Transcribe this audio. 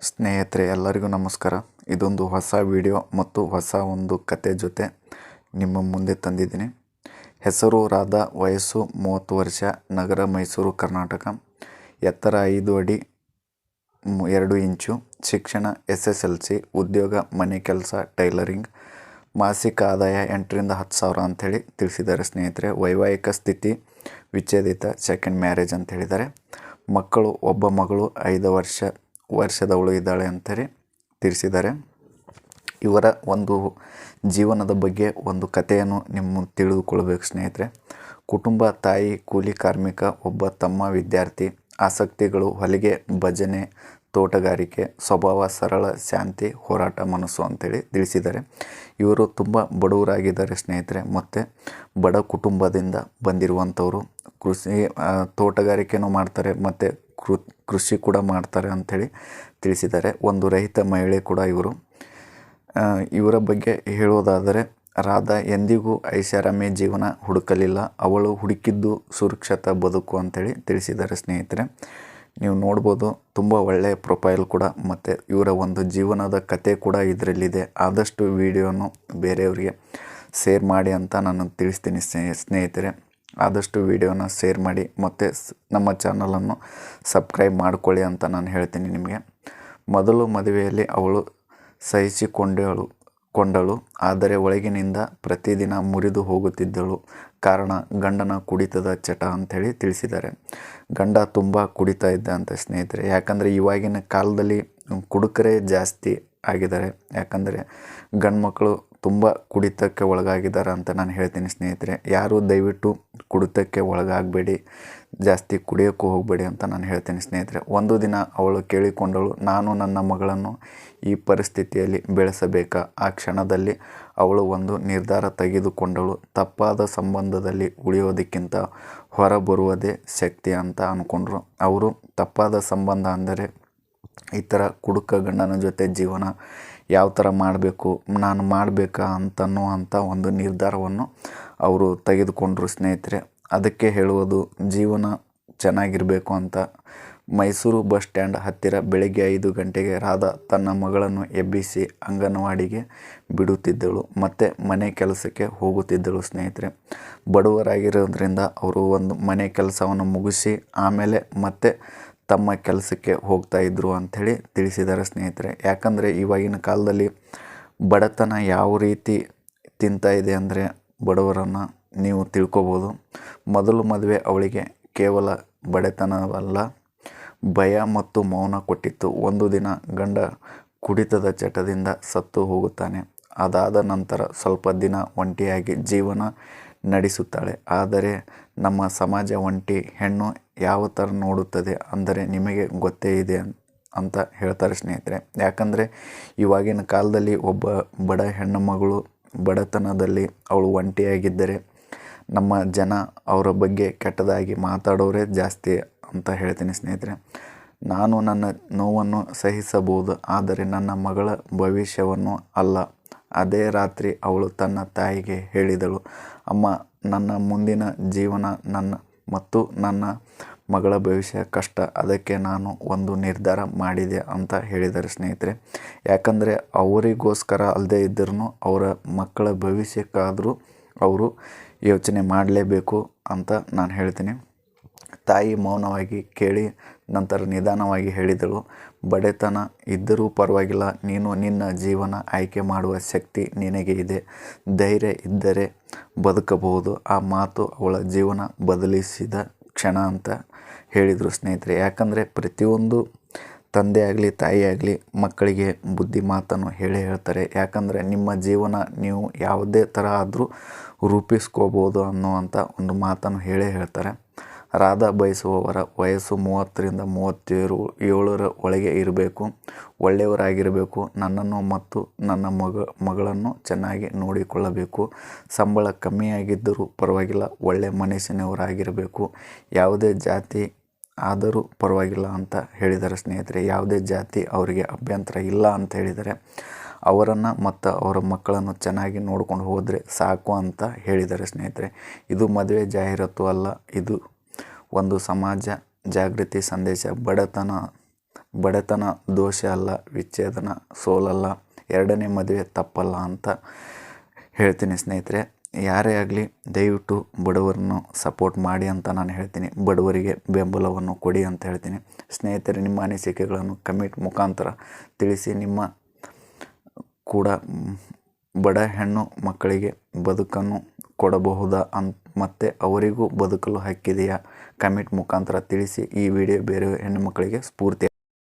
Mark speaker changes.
Speaker 1: ಸ್ನೇಹಿತರೆ ಎಲ್ಲರಿಗೂ ನಮಸ್ಕಾರ. ಇದೊಂದು ಹೊಸ ವಿಡಿಯೋ ಮತ್ತು ಹೊಸ ಒಂದು ಕತೆ ಜೊತೆ ನಿಮ್ಮ ಮುಂದೆ ತಂದಿದ್ದೀನಿ. ಹೆಸರು ರಾಧಾ, ವಯಸ್ಸು 30 ವರ್ಷ, ನಗರ ಮೈಸೂರು ಕರ್ನಾಟಕ, ಎತ್ತರ 5 ಅಡಿ 2 ಇಂಚು, ಶಿಕ್ಷಣ SSLC, ಉದ್ಯೋಗ ಮನೆ ಕೆಲಸ ಟೈಲರಿಂಗ್, ಮಾಸಿಕ ಆದಾಯ 8ರಿಂದ 10 ಸಾವಿರ ಅಂಥೇಳಿ ತಿಳಿಸಿದ್ದಾರೆ ಸ್ನೇಹಿತರೆ. ವೈವಾಹಿಕ ಸ್ಥಿತಿ ವಿಚ್ಛೇದಿತ, ಸೆಕೆಂಡ್ ಮ್ಯಾರೇಜ್ ಅಂತ ಹೇಳಿದ್ದಾರೆ. ಮಕ್ಕಳು ಒಬ್ಬ ಮಗಳು 5 ವರ್ಷದವಳು ಇದ್ದಾಳೆ ಅಂತೇಳಿ ತಿಳಿಸಿದ್ದಾರೆ. ಇವರ ಒಂದು ಜೀವನದ ಬಗ್ಗೆ ಒಂದು ಕಥೆಯನ್ನು ನಿಮ್ಮ ತಿಳಿದುಕೊಳ್ಬೇಕು ಸ್ನೇಹಿತರೆ. ಕುಟುಂಬ: ತಾಯಿ ಕೂಲಿ ಕಾರ್ಮಿಕ, ಒಬ್ಬ ತಮ್ಮ ವಿದ್ಯಾರ್ಥಿ, ಆಸಕ್ತಿಗಳು ಹೊಲಿಗೆ, ಭಜನೆ, ತೋಟಗಾರಿಕೆ, ಸ್ವಭಾವ ಸರಳ, ಶಾಂತಿ, ಹೋರಾಟ ಮನಸ್ಸು ಅಂತೇಳಿ ತಿಳಿಸಿದ್ದಾರೆ. ಇವರು ತುಂಬ ಬಡವರಾಗಿದ್ದಾರೆ ಸ್ನೇಹಿತರೆ, ಮತ್ತು ಬಡ ಕುಟುಂಬದಿಂದ ಬಂದಿರುವಂಥವರು. ತೋಟಗಾರಿಕೆನೂ ಮಾಡ್ತಾರೆ ಮತ್ತು ಕೃಷಿ ಕೂಡ ಮಾಡ್ತಾರೆ ಅಂಥೇಳಿ ತಿಳಿಸಿದ್ದಾರೆ. ಒಂದು ರೈತ ಮಹಿಳೆ ಕೂಡ ಇವರು. ಇವರ ಬಗ್ಗೆ ಹೇಳೋದಾದರೆ, ರಾಧಾ ಎಂದಿಗೂ ಐಷಾರಾಮಿ ಜೀವನ ಹುಡುಕಲಿಲ್ಲ. ಅವಳು ಹುಡುಕಿದ್ದು ಸುರಕ್ಷಿತ ಬದುಕು ಅಂಥೇಳಿ ತಿಳಿಸಿದ್ದಾರೆ ಸ್ನೇಹಿತರೆ. ನೀವು ನೋಡ್ಬೋದು, ತುಂಬ ಒಳ್ಳೆಯ ಪ್ರೊಫೈಲ್ ಕೂಡ, ಮತ್ತು ಇವರ ಒಂದು ಜೀವನದ ಕತೆ ಕೂಡ ಇದರಲ್ಲಿದೆ. ಆದಷ್ಟು ವಿಡಿಯೋನು ಬೇರೆಯವರಿಗೆ ಶೇರ್ ಮಾಡಿ ಅಂತ ನಾನು ತಿಳಿಸ್ತೀನಿ ಸ್ನೇಹಿತರೆ. ಆದಷ್ಟು ವಿಡಿಯೋನ ಶೇರ್ ಮಾಡಿ ಮತ್ತು ನಮ್ಮ ಚಾನಲನ್ನು ಸಬ್ಸ್ಕ್ರೈಬ್ ಮಾಡಿಕೊಳ್ಳಿ ಅಂತ ನಾನು ಹೇಳ್ತೀನಿ ನಿಮಗೆ. ಮೊದಲು ಮದುವೆಯಲ್ಲಿ ಅವಳು ಸಹಿಸಿಕೊಂಡಳು, ಆದರೆ ಒಳಗಿನಿಂದ ಪ್ರತಿದಿನ ಮುರಿದು ಹೋಗುತ್ತಿದ್ದಳು. ಕಾರಣ ಗಂಡನ ಕುಡಿತದ ಚಟ ಅಂಥೇಳಿ ತಿಳಿಸಿದ್ದಾರೆ. ಗಂಡ ತುಂಬ ಕುಡಿತಾ ಇದ್ದ ಅಂತ ಸ್ನೇಹಿತರೆ. ಯಾಕಂದರೆ ಇವಾಗಿನ ಕಾಲದಲ್ಲಿ ಕುಡುಕರೇ ಜಾಸ್ತಿ ಆಗಿದ್ದಾರೆ. ಯಾಕಂದರೆ ಗಂಡು ಮಕ್ಕಳು ತುಂಬ ಕುಡಿತಕ್ಕೆ ಒಳಗಾಗಿದ್ದಾರೆ ಅಂತ ನಾನು ಹೇಳ್ತೀನಿ ಸ್ನೇಹಿತರೆ. ಯಾರು ದಯವಿಟ್ಟು ಕುಡಿತಕ್ಕೆ ಒಳಗಾಗಬೇಡಿ, ಜಾಸ್ತಿ ಕುಡಿಯೋಕ್ಕೂ ಹೋಗಬೇಡಿ ಅಂತ ನಾನು ಹೇಳ್ತೀನಿ ಸ್ನೇಹಿತರೆ. ಒಂದು ದಿನ ಅವಳು ಕೇಳಿಕೊಂಡಳು, ನಾನು ನನ್ನ ಮಗಳನ್ನು ಈ ಪರಿಸ್ಥಿತಿಯಲ್ಲಿ ಬೆಳೆಸಬೇಕಾ? ಆ ಕ್ಷಣದಲ್ಲಿ ಅವಳು ಒಂದು ನಿರ್ಧಾರ ತೆಗೆದುಕೊಂಡಳು. ತಪ್ಪಾದ ಸಂಬಂಧದಲ್ಲಿ ಉಳಿಯೋದಕ್ಕಿಂತ ಹೊರಬರುವುದೇ ಶಕ್ತಿ ಅಂತ ಅಂದ್ಕೊಂಡ್ರು ಅವರು. ತಪ್ಪಾದ ಸಂಬಂಧ ಅಂದರೆ ಈ ಥರ ಕುಡುಕ ಗಂಡನ ಜೊತೆ ಜೀವನ ಯಾವ ಥರ ಮಾಡಬೇಕು, ನಾನು ಮಾಡಬೇಕಾ ಅಂತನ್ನುವಂಥ ಒಂದು ನಿರ್ಧಾರವನ್ನು ಅವರು ತೆಗೆದುಕೊಂಡ್ರು ಸ್ನೇಹಿತರೆ. ಅದಕ್ಕೆ ಹೇಳುವುದು, ಜೀವನ ಚೆನ್ನಾಗಿರಬೇಕು ಅಂತ. ಮೈಸೂರು ಬಸ್ ಸ್ಟ್ಯಾಂಡ್ ಹತ್ತಿರ ಬೆಳಗ್ಗೆ 5 ಗಂಟೆಗೆ ರಾಧಾ ತನ್ನ ಮಗಳನ್ನು ಎಬ್ಬಿಸಿ ಅಂಗನವಾಡಿಗೆ ಬಿಡುತ್ತಿದ್ದಳು ಮತ್ತು ಮನೆ ಕೆಲಸಕ್ಕೆ ಹೋಗುತ್ತಿದ್ದಳು ಸ್ನೇಹಿತರೆ. ಬಡವರಾಗಿರೋದ್ರಿಂದ ಅವರು ಒಂದು ಮನೆ ಕೆಲಸವನ್ನು ಮುಗಿಸಿ ಆಮೇಲೆ ಮತ್ತೆ ತಮ್ಮ ಕೆಲಸಕ್ಕೆ ಹೋಗ್ತಾ ಇದ್ರು ಅಂಥೇಳಿ ತಿಳಿಸಿದ್ದಾರೆ ಸ್ನೇಹಿತರೆ. ಯಾಕಂದರೆ ಇವಾಗಿನ ಕಾಲದಲ್ಲಿ ಬಡತನ ಯಾವ ರೀತಿ ತಿಂತಾ ಇದೆ ಅಂದರೆ ಬಡವರನ್ನು ನೀವು ತಿಳ್ಕೊಬೋದು. ಮೊದಲು ಮದುವೆ ಅವಳಿಗೆ ಕೇವಲ ಬಡತನವಲ್ಲ, ಭಯ ಮತ್ತು ಮೌನ ಕೊಟ್ಟಿತ್ತು. ಒಂದು ದಿನ ಗಂಡ ಕುಡಿತದ ಚಟದಿಂದ ಸತ್ತು ಹೋಗುತ್ತಾನೆ. ಅದಾದ ನಂತರ ಸ್ವಲ್ಪ ದಿನ ಒಂಟಿಯಾಗಿ ಜೀವನ ನಡೆಸುತ್ತಾಳೆ. ಆದರೆ ನಮ್ಮ ಸಮಾಜ ಒಂಟಿ ಹೆಣ್ಣು ಯಾವ ಥರ ನೋಡುತ್ತದೆ ಅಂದರೆ ನಿಮಗೆ ಗೊತ್ತೇ ಇದೆ ಅಂತ ಹೇಳ್ತಾರೆ ಸ್ನೇಹಿತರೆ. ಯಾಕಂದರೆ ಇವಾಗಿನ ಕಾಲದಲ್ಲಿ ಒಬ್ಬ ಬಡ ಹೆಣ್ಣು ಮಗಳು ಬಡತನದಲ್ಲಿ ಅವಳು ಒಂಟಿಯಾಗಿದ್ದರೆ ನಮ್ಮ ಜನ ಅವರ ಬಗ್ಗೆ ಕೆಟ್ಟದಾಗಿ ಮಾತಾಡೋರೇ ಜಾಸ್ತಿ ಅಂತ ಹೇಳ್ತೀನಿ ಸ್ನೇಹಿತರೆ. ನಾನು ನನ್ನ ನೋವನ್ನು ಸಹಿಸಬಹುದು, ಆದರೆ ನನ್ನ ಮಗಳ ಭವಿಷ್ಯವನ್ನು ಅಲ್ಲ. ಅದೇ ರಾತ್ರಿ ಅವಳು ತನ್ನ ತಾಯಿಗೆ ಹೇಳಿದಳು, ಅಮ್ಮ, ನನ್ನ ಮುಂದಿನ ಜೀವನ ಮತ್ತು ನನ್ನ ಮಗಳ ಭವಿಷ್ಯ ಕಷ್ಟ. ಅದಕ್ಕೆ ನಾನು ಒಂದು ನಿರ್ಧಾರ ಮಾಡಿದೆ ಅಂತ ಹೇಳಿದ್ದಾರೆ ಸ್ನೇಹಿತರೆ. ಯಾಕಂದರೆ ಅವರಿಗೋಸ್ಕರ ಅಲ್ಲದೆ ಇದ್ದರೂ ಅವರ ಮಕ್ಕಳ ಭವಿಷ್ಯಕ್ಕಾದರೂ ಅವರು ಯೋಚನೆ ಮಾಡಲೇಬೇಕು ಅಂತ ನಾನು ಹೇಳ್ತೀನಿ. ತಾಯಿ ಮೌನವಾಗಿ ಕೇಳಿ ನಂತರ ನಿಧಾನವಾಗಿ ಹೇಳಿದಳು, ಬಡತನ ಇದ್ದರೂ ಪರವಾಗಿಲ್ಲ, ನೀನು ನಿನ್ನ ಜೀವನ ಆಯ್ಕೆ ಮಾಡುವ ಶಕ್ತಿ ನಿನಗೆ ಇದೆ. ಧೈರ್ಯ ಇದ್ದರೆ ಬದುಕಬಹುದು. ಆ ಮಾತು ಅವಳ ಜೀವನ ಬದಲಿಸಿದ ಕ್ಷಣ ಅಂತ ಹೇಳಿದರು ಸ್ನೇಹಿತರೆ. ಯಾಕಂದರೆ ಪ್ರತಿಯೊಂದು ತಂದೆ ಆಗಲಿ ತಾಯಿ ಆಗಲಿ ಮಕ್ಕಳಿಗೆ ಬುದ್ಧಿ ಮಾತನ್ನು ಹೇಳ್ತಾರೆ. ಯಾಕಂದರೆ ನಿಮ್ಮ ಜೀವನ ನೀವು ಯಾವುದೇ ಥರ ಆದರೂ ರೂಪಿಸ್ಕೋಬೋದು ಅನ್ನುವಂಥ ಒಂದು ಮಾತನ್ನು ಹೇಳ್ತಾರೆ. ರಾಧಾ ಬಯಸುವವರ ವಯಸ್ಸು 30ರಿಂದ 37 ಒಳಗೆ ಇರಬೇಕು, ಒಳ್ಳೆಯವರಾಗಿರಬೇಕು, ನನ್ನನ್ನು ಮತ್ತು ನನ್ನ ಮಗಳನ್ನು ಚೆನ್ನಾಗಿ ನೋಡಿಕೊಳ್ಳಬೇಕು, ಸಂಬಳ ಕಮ್ಮಿಯಾಗಿದ್ದರೂ ಪರವಾಗಿಲ್ಲ, ಒಳ್ಳೆಯ ಮನಸ್ಸಿನವರಾಗಿರಬೇಕು, ಯಾವುದೇ ಜಾತಿ ಆದರೂ ಪರವಾಗಿಲ್ಲ ಅಂತ ಹೇಳಿದ್ದಾರೆ ಸ್ನೇಹಿತರೆ. ಯಾವುದೇ ಜಾತಿ ಅವರಿಗೆ ಅಭ್ಯಂತರ ಇಲ್ಲ ಅಂತ ಹೇಳಿದ್ದಾರೆ. ಅವರನ್ನು ಮತ್ತು ಅವರ ಮಕ್ಕಳನ್ನು ಚೆನ್ನಾಗಿ ನೋಡ್ಕೊಂಡು ಹೋದರೆ ಸಾಕು ಅಂತ ಹೇಳಿದ್ದಾರೆ ಸ್ನೇಹಿತರೆ. ಇದು ಮದುವೆ ಜಾಹೀರಾತು ಅಲ್ಲ, ಇದು ಒಂದು ಸಮಾಜ ಜಾಗೃತಿ ಸಂದೇಶ. ಬಡತನ ಬಡತನ ದೋಷ ಅಲ್ಲ, ವಿಚ್ಛೇದನ ಸೋಲಲ್ಲ, ಎರಡನೇ ಮದುವೆ ತಪ್ಪಲ್ಲ ಅಂತ ಹೇಳ್ತೀನಿ ಸ್ನೇಹಿತರೆ. ಯಾರೇ ಆಗಲಿ ದಯವಿಟ್ಟು ಬಡವರನ್ನು ಸಪೋರ್ಟ್ ಮಾಡಿ ಅಂತ ನಾನು ಹೇಳ್ತೀನಿ. ಬಡವರಿಗೆ ಬೆಂಬಲವನ್ನು ಕೊಡಿ ಅಂತ ಹೇಳ್ತೀನಿ. ಸ್ನೇಹಿತರೆ, ನಿಮ್ಮ ಅನಿಸಿಕೆಗಳನ್ನು ಕಮೆಂಟ್ ಮುಖಾಂತರ ತಿಳಿಸಿ. ನಿಮ್ಮ ಕೂಡ ಬಡ ಹೆಣ್ಣು ಮಕ್ಕಳಿಗೆ ಬದುಕನ್ನು ಕೊಡಬಹುದಾ ಮತ್ತು ಅವರಿಗೂ ಬದುಕಲು ಹಕ್ಕಿದೆಯಾ? ಕಮೆಂಟ್ ಮುಖಾಂತರ ತಿಳಿಸಿ. ಈ ವಿಡಿಯೋ ಬೇರೆ ಹೆಣ್ಣು ಮಕ್ಕಳಿಗೆ ಸ್ಫೂರ್ತಿ